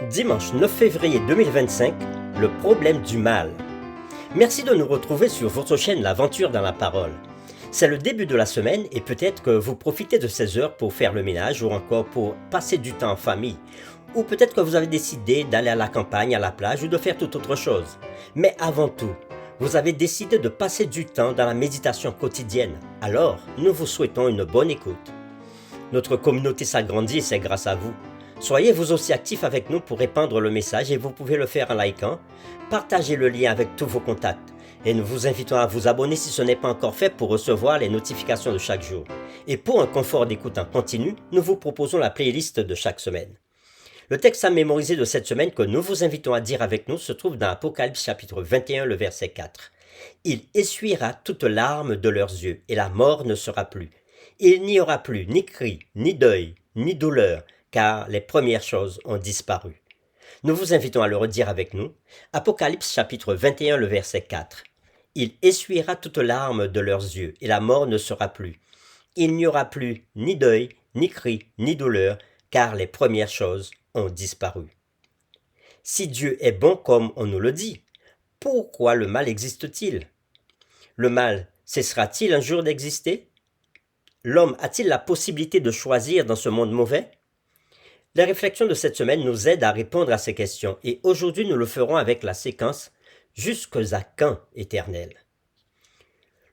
Dimanche 9 février 2025, le problème du mal. Merci de nous retrouver sur votre chaîne L'Aventure dans la Parole. C'est le début de la semaine et peut-être que vous profitez de ces heures pour faire le ménage ou encore pour passer du temps en famille. Ou peut-être que vous avez décidé d'aller à la campagne, à la plage ou de faire toute autre chose. Mais avant tout, vous avez décidé de passer du temps dans la méditation quotidienne. Alors, nous vous souhaitons une bonne écoute. Notre communauté s'agrandit et c'est grâce à vous. Soyez vous aussi actifs avec nous pour répandre le message et vous pouvez le faire en likant, partagez le lien avec tous vos contacts et nous vous invitons à vous abonner si ce n'est pas encore fait pour recevoir les notifications de chaque jour. Et pour un confort d'écoute en continu, nous vous proposons la playlist de chaque semaine. Le texte à mémoriser de cette semaine que nous vous invitons à dire avec nous se trouve dans Apocalypse chapitre 21, le verset 4. « Il essuiera toute larme de leurs yeux et la mort ne sera plus. Il n'y aura plus ni cri, ni deuil, ni douleur, car les premières choses ont disparu. » Nous vous invitons à le redire avec nous. Apocalypse chapitre 21, le verset 4. « Il essuiera toute larme de leurs yeux, et la mort ne sera plus. Il n'y aura plus ni deuil, ni cri, ni douleur, car les premières choses ont disparu. » Si Dieu est bon comme on nous le dit, pourquoi le mal existe-t-il? Le mal cessera-t-il un jour d'exister? L'homme a-t-il la possibilité de choisir dans ce monde mauvais? Les réflexions de cette semaine nous aident à répondre à ces questions et aujourd'hui nous le ferons avec la séquence « Jusque à quand, Éternel ?»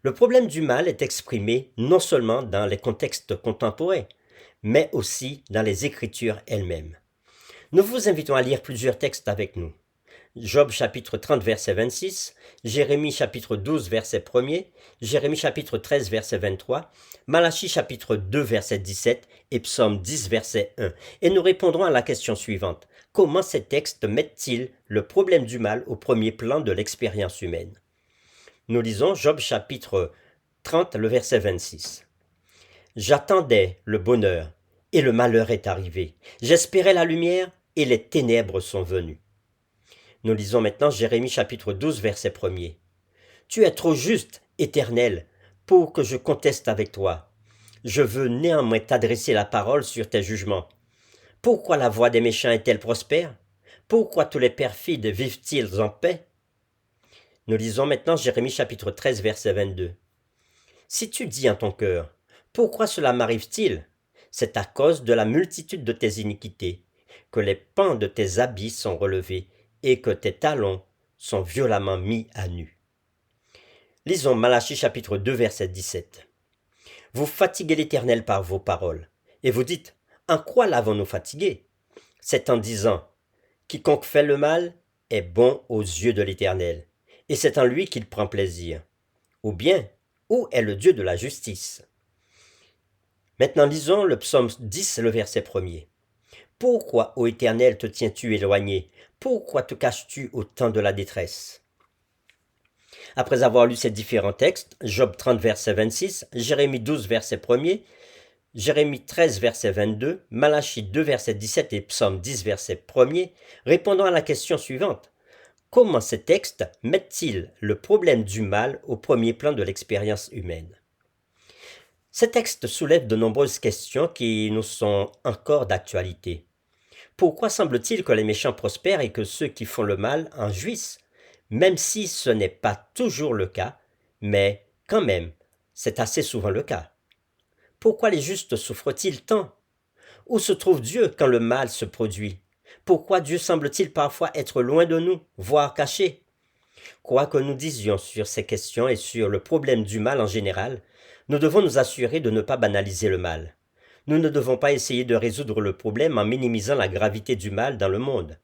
Le problème du mal est exprimé non seulement dans les contextes contemporains, mais aussi dans les Écritures elles-mêmes. Nous vous invitons à lire plusieurs textes avec nous. Job chapitre 30 verset 26, Jérémie chapitre 12 verset 1er, Jérémie chapitre 13 verset 23, Malachie chapitre 2 verset 17 et Psaume 10 verset 1. Et nous répondrons à la question suivante. Comment ces textes mettent-ils le problème du mal au premier plan de l'expérience humaine? Nous lisons Job chapitre 30 le verset 26. J'attendais le bonheur et le malheur est arrivé. J'espérais la lumière et les ténèbres sont venues. Nous lisons maintenant Jérémie chapitre 12 verset 1er. Tu es trop juste, Éternel, pour que je conteste avec toi. Je veux néanmoins t'adresser la parole sur tes jugements. Pourquoi la voie des méchants est-elle prospère? Pourquoi tous les perfides vivent-ils en paix? Nous lisons maintenant Jérémie chapitre 13 verset 22. Si tu dis en ton cœur, pourquoi cela m'arrive-t-il? C'est à cause de la multitude de tes iniquités, que les pans de tes habits sont relevés, et que tes talons sont violemment mis à nu. Lisons Malachie chapitre 2 verset 17. Vous fatiguez l'Éternel par vos paroles, et vous dites, en quoi l'avons-nous fatigué? C'est en disant, quiconque fait le mal est bon aux yeux de l'Éternel, et c'est en lui qu'il prend plaisir. Ou bien, où est le Dieu de la justice? Maintenant lisons le psaume 10, le verset 1er. Pourquoi, ô Éternel, te tiens-tu éloigné? Pourquoi te caches-tu au temps de la détresse? Après avoir lu ces différents textes, Job 30 verset 26, Jérémie 12 verset 1er, Jérémie 13 verset 22, Malachie 2 verset 17 et Psaume 10 verset 1er, répondant à la question suivante. Comment ces textes mettent-ils le problème du mal au premier plan de l'expérience humaine? Ces textes soulèvent de nombreuses questions qui nous sont encore d'actualité. Pourquoi semble-t-il que les méchants prospèrent et que ceux qui font le mal en jouissent? Même si ce n'est pas toujours le cas, mais quand même, c'est assez souvent le cas. Pourquoi les justes souffrent-ils tant? Où se trouve Dieu quand le mal se produit? Pourquoi Dieu semble-t-il parfois être loin de nous, voire caché? Quoi que nous disions sur ces questions et sur le problème du mal en général, nous devons nous assurer de ne pas banaliser le mal. Nous ne devons pas essayer de résoudre le problème en minimisant la gravité du mal dans le monde.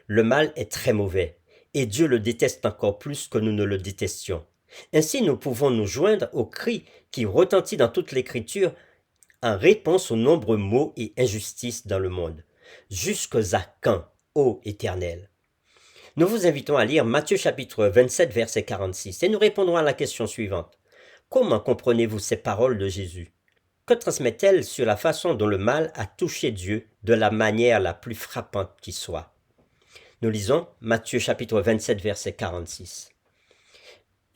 Le mal est très mauvais, et Dieu le déteste encore plus que nous ne le détestions. Ainsi, nous pouvons nous joindre au cri qui retentit dans toute l'Écriture en réponse aux nombreux maux et injustices dans le monde. Jusque à quand, ô Éternel? Nous vous invitons à lire Matthieu chapitre 27, verset 46, et nous répondrons à la question suivante. Comment comprenez-vous ces paroles de Jésus? Que transmet-elle sur la façon dont le mal a touché Dieu de la manière la plus frappante qui soit? Nous lisons Matthieu chapitre 27, verset 46.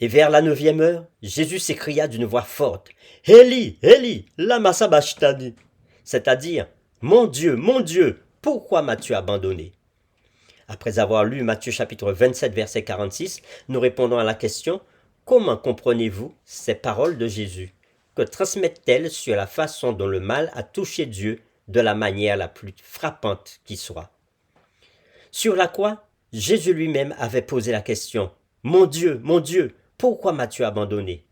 Et vers la 9e heure, Jésus s'écria d'une voix forte, « Élie, Élie, lama sabachthani » c'est-à-dire, mon Dieu, pourquoi m'as-tu abandonné » Après avoir lu Matthieu chapitre 27 verset 46, nous répondons à la question « Comment comprenez-vous ces paroles de Jésus? Que transmettent-elles sur la façon dont le mal a touché Dieu de la manière la plus frappante qui soit ?» Sur la croix, Jésus lui-même avait posé la question « mon Dieu, pourquoi m'as-tu abandonné ?»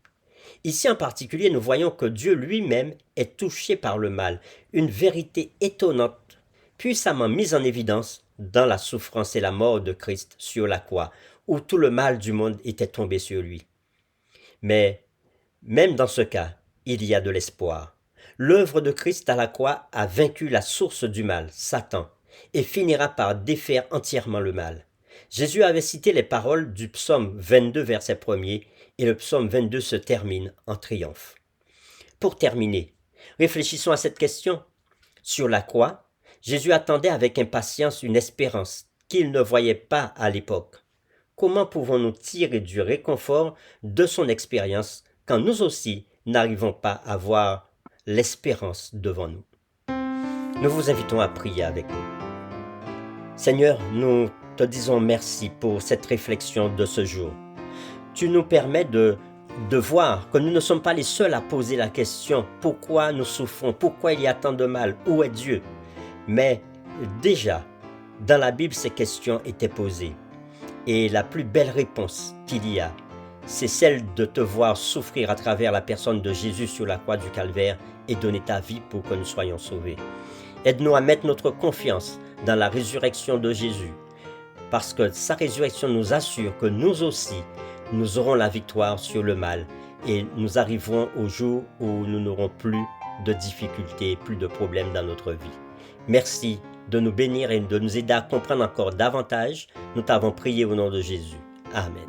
Ici en particulier, nous voyons que Dieu lui-même est touché par le mal, une vérité étonnante, puissamment mise en évidence dans la souffrance et la mort de Christ sur la croix, où tout le mal du monde était tombé sur lui. Mais même dans ce cas, il y a de l'espoir. L'œuvre de Christ à la croix a vaincu la source du mal, Satan, et finira par défaire entièrement le mal. Jésus avait cité les paroles du psaume 22, verset 1er, et le psaume 22 se termine en triomphe. Pour terminer, réfléchissons à cette question. Sur la croix, Jésus attendait avec impatience une espérance qu'il ne voyait pas à l'époque. Comment pouvons-nous tirer du réconfort de son expérience quand nous aussi n'arrivons pas à voir l'espérance devant nous? Nous vous invitons à prier avec nous. Seigneur, nous te disons merci pour cette réflexion de ce jour. Tu nous permets de voir que nous ne sommes pas les seuls à poser la question « Pourquoi nous souffrons? Pourquoi il y a tant de mal? Où est Dieu ?» Mais déjà, dans la Bible, ces questions étaient posées. Et la plus belle réponse qu'il y a, c'est celle de te voir souffrir à travers la personne de Jésus sur la croix du Calvaire et donner ta vie pour que nous soyons sauvés. Aide-nous à mettre notre confiance dans la résurrection de Jésus, parce que sa résurrection nous assure que nous aussi, nous aurons la victoire sur le mal et nous arriverons au jour où nous n'aurons plus de difficultés, plus de problèmes dans notre vie. Merci de nous bénir et de nous aider à comprendre encore davantage. Nous t'avons prié au nom de Jésus. Amen.